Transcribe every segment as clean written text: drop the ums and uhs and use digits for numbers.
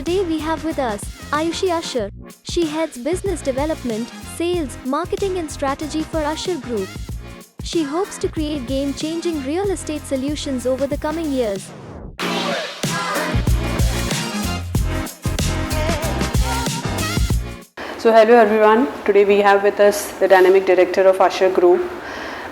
Today we have with us Ayushi Usher. She heads business development, sales, marketing and strategy for Usher Group. She hopes to create game-changing real estate solutions over the coming years. So hello everyone, today we have with us the Dynamic Director of Usher Group,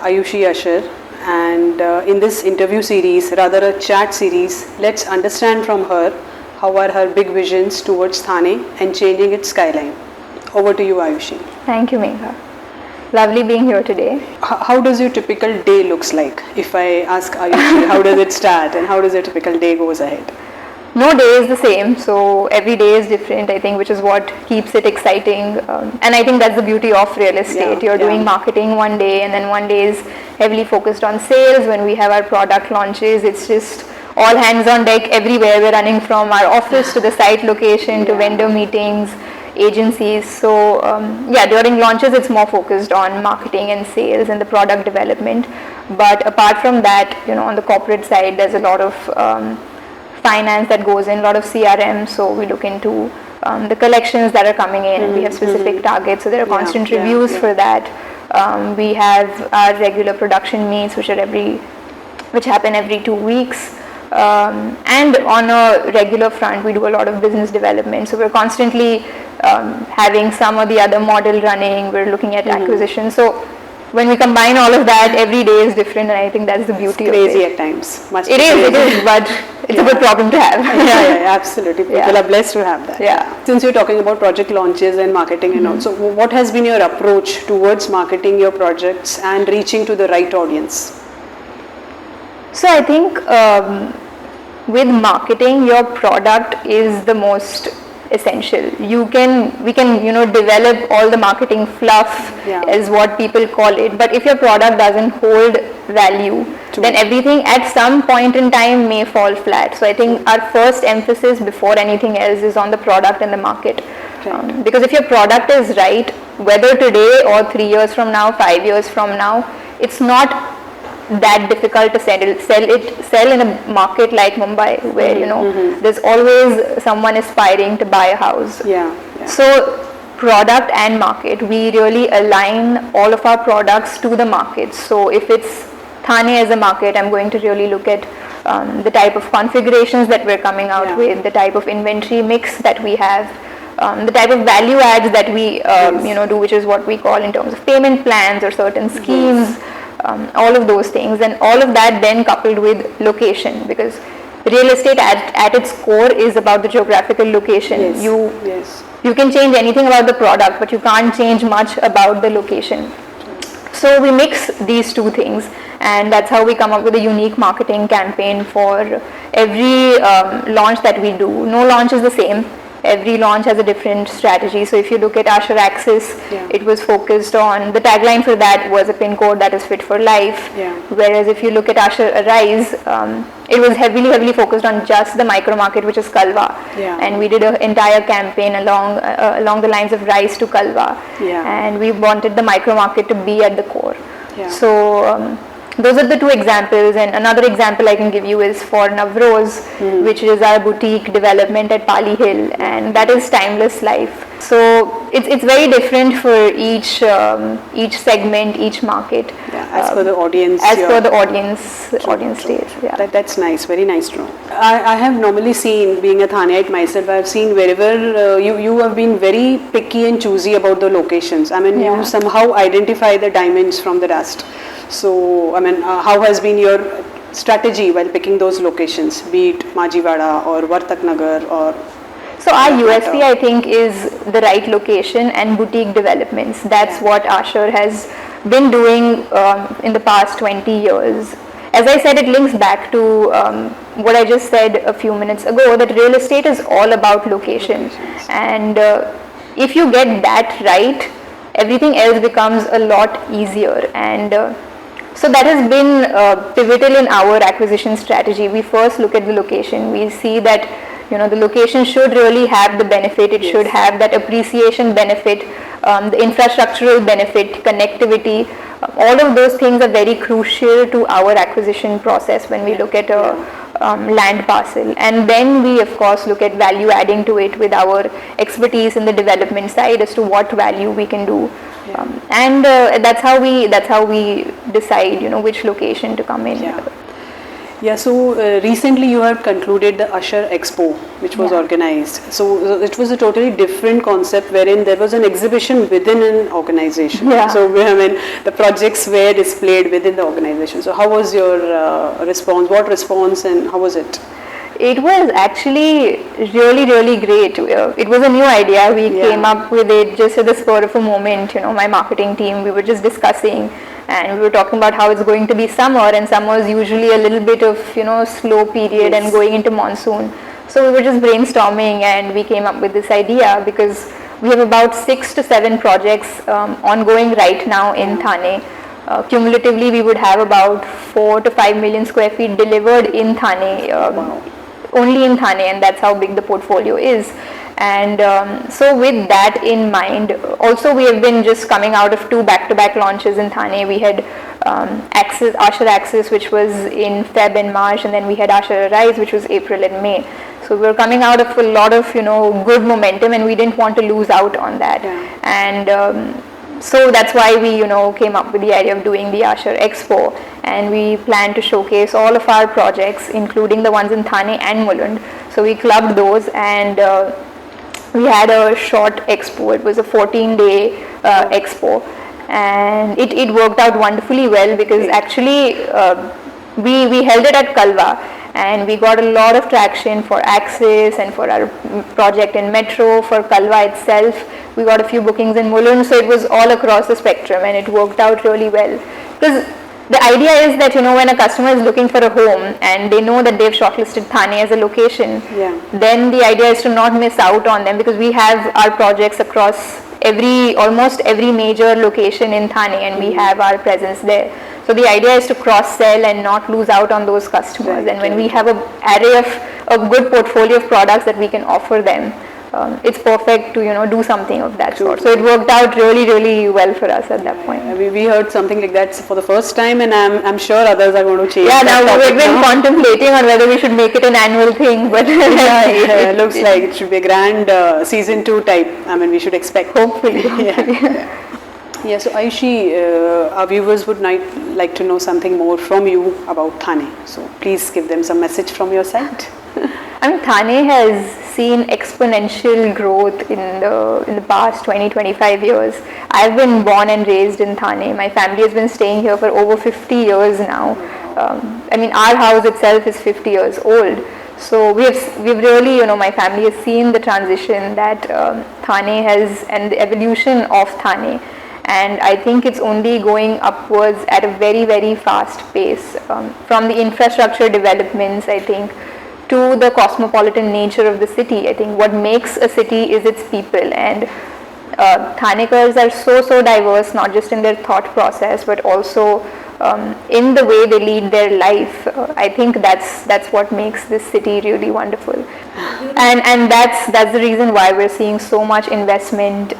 Ayushi Usher, and in this interview series, rather a chat series, let's understand from her how are her big visions towards Thane and changing its skyline. Over to you, Ayushi. Thank you, Megha. Lovely being here today. How does your typical day looks like? If I ask Ayushi, how does it start and how does your typical day goes ahead? No day is the same, so every day is different, I think, which is what keeps it exciting. And I think that's the beauty of real estate. You're doing marketing one day, and then one day is heavily focused on sales. When we have our product launches, it's just all hands on deck everywhere. We're running from our office to the site location to vendor meetings, agencies. So during launches, it's more focused on marketing and sales and the product development. But apart from that, on the corporate side, there's a lot of finance that goes in, a lot of CRM, so we look into the collections that are coming in, and we have specific targets, so there are constant reviews for that. We have our regular production meets which happen every 2 weeks, and on a regular front we do a lot of business development, so we're constantly having some or the other model running, we're looking at acquisition. So when we combine all of that, every day is different, and I think that's the beauty of it. Crazy at times. It is, but it's a good problem to have. Yeah, absolutely. People are blessed to have that. Yeah. Since you're talking about project launches and marketing and all, so what has been your approach towards marketing your projects and reaching to the right audience? So I think with marketing, your product is the most essential. We can develop all the marketing fluff, is what people call it, but if your product doesn't hold value, then everything at some point in time may fall flat. So I think our first emphasis before anything else is on the product and the market. Because if your product is right, whether today or 3 years from now, 5 years from now, it's not that difficult to sell in a market like Mumbai, where there's always someone aspiring to buy a house. So product and market, we really align all of our products to the market. So if it's Thane as a market, I'm going to really look at the type of configurations that we're coming out with, the type of inventory mix that we have, the type of value adds that we do, which is what we call in terms of payment plans or certain schemes. All of those things, and all of that then coupled with location, because real estate at its core is about the geographical location. You can change anything about the product, but you can't change much about the location. So we mix these two things, and that's how we come up with a unique marketing campaign for every launch that we do. No launch is the same. Every launch has a different strategy. So if you look at Usher Access, it was focused on, the tagline for that was a pin code that is fit for life. Whereas if you look at Usher Arise, it was heavily focused on just the micro market, which is Kalwa. And we did an entire campaign along the lines of Rise to Kalwa. And we wanted the micro market to be at the core. So those are the two examples, and another example I can give you is for Navroz, which is our boutique development at Pali Hill, and that is timeless life. So it's very different for each segment, each market. As per the audience. Audience taste. That's nice, very nice to know. I have normally seen, being a Thaneite myself, I have seen wherever you have been very picky and choosy about the locations. I mean, you somehow identify the diamonds from the dust. So, I mean, how has been your strategy while picking those locations, be it Majivada or Vartak Nagar or... So our USP, I think, is the right location and boutique developments. That's what Usher has been doing in the past 20 years. As I said, it links back to what I just said a few minutes ago, that real estate is all about location. And if you get that right, everything else becomes a lot easier. And so that has been pivotal in our acquisition strategy. We first look at the location. We see that the location should really have the benefit. It should have that appreciation benefit, the infrastructural benefit, connectivity. All of those things are very crucial to our acquisition process when we look at land parcel, and then we of course look at value adding to it with our expertise in the development side as to what value we can do. And that's how we decide, which location to come in. Yeah, so recently you have concluded the Usher Expo, which was organized. So it was a totally different concept wherein there was an exhibition within an organization. So I mean, the projects were displayed within the organization. So how was your response? What response and how was it? It was actually really, really great. It was a new idea. We came up with it just at the spur of a moment. My marketing team, we were just discussing, and we were talking about how it's going to be summer, and summer is usually a little bit of slow period and going into monsoon. So we were just brainstorming, and we came up with this idea because we have about 6 to 7 projects ongoing right now in Thane. Cumulatively, we would have about 4 to 5 million square feet delivered in Thane. Only in Thane, and that's how big the portfolio is. And so with that in mind, also we have been just coming out of 2 back-to-back launches in Thane. We had Usher Access, which was in Feb and March, and then we had Usher Arise, which was April and May. So we were coming out of a lot of good momentum, and we didn't want to lose out on that. And so that's why we came up with the idea of doing the Usher Expo, and we plan to showcase all of our projects, including the ones in Thane and Mulund. So we clubbed those, and we had a short expo. It was a 14-day expo, and it worked out wonderfully well because actually we held it at Kalwa, and we got a lot of traction for Axis and for our project in Metro. For Kalwa itself, we got a few bookings in Mulund, so it was all across the spectrum, and it worked out really well. Because the idea is that when a customer is looking for a home and they know that they've shortlisted Thane as a location, then the idea is to not miss out on them, because we have our projects across almost every major location in Thane, and we have our presence there. So the idea is to cross-sell and not lose out on those customers. And when we have an array of a good portfolio of products that we can offer them, it's perfect to do something of that sort. So it worked out really, really well for us at that point. We heard something like that for the first time, and I'm sure others are going to change. Now we've been contemplating on whether we should make it an annual thing, but it looks like it should be a grand season 2 type. I mean, we should expect. Hopefully. Yeah, so Ayushi, our viewers would like to know something more from you about Thane. So please give them some message from your side. I mean, Thane has seen exponential growth in the past 20-25 years. I've been born and raised in Thane. My family has been staying here for over 50 years now. I mean, our house itself is 50 years old. So we've really, my family has seen the transition that Thane has, and the evolution of Thane. And I think it's only going upwards at a very, very fast pace. From the infrastructure developments, I think, to the cosmopolitan nature of the city. I think what makes a city is its people, and Thanekars are so diverse, not just in their thought process, but also in the way they lead their life. I think that's what makes this city really wonderful, and that's the reason why we're seeing so much investment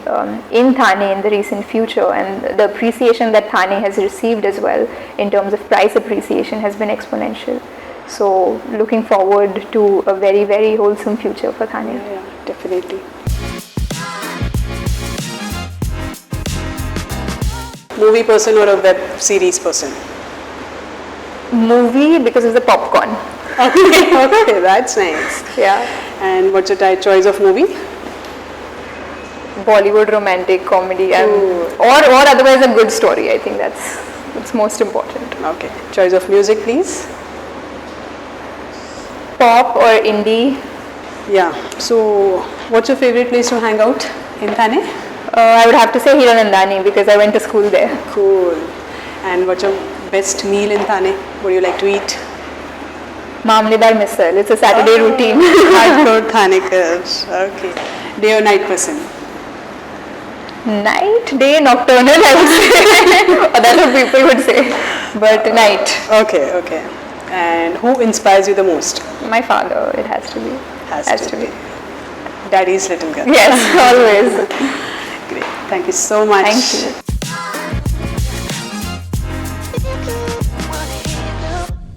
in Thane in the recent future, and the appreciation that Thane has received as well in terms of price appreciation has been exponential. So looking forward to a very, very wholesome future for Thane. Yeah, definitely. Movie person or a web series person? Movie, because of the popcorn. Okay, that's nice. Yeah. And what's your choice of movie? Bollywood romantic comedy, or otherwise a good story. I think that's most important. Okay. Choice of music, please. Pop or indie? Yeah. So, what's your favorite place to hang out in Thane? I would have to say Hiranandani because I went to school there. Cool. And what's your best meal in Thane? What do you like to eat? Mamledar misal. It's a Saturday routine. Hardcore Thanekars. Okay. Day or night person? Night, day, nocturnal, I would say. Or that's what people would say. But night. Okay. And who inspires you the most? My father, it has to be. Has to be. Daddy's little girl. Yes, always. Great. Thank you so much. Thank you.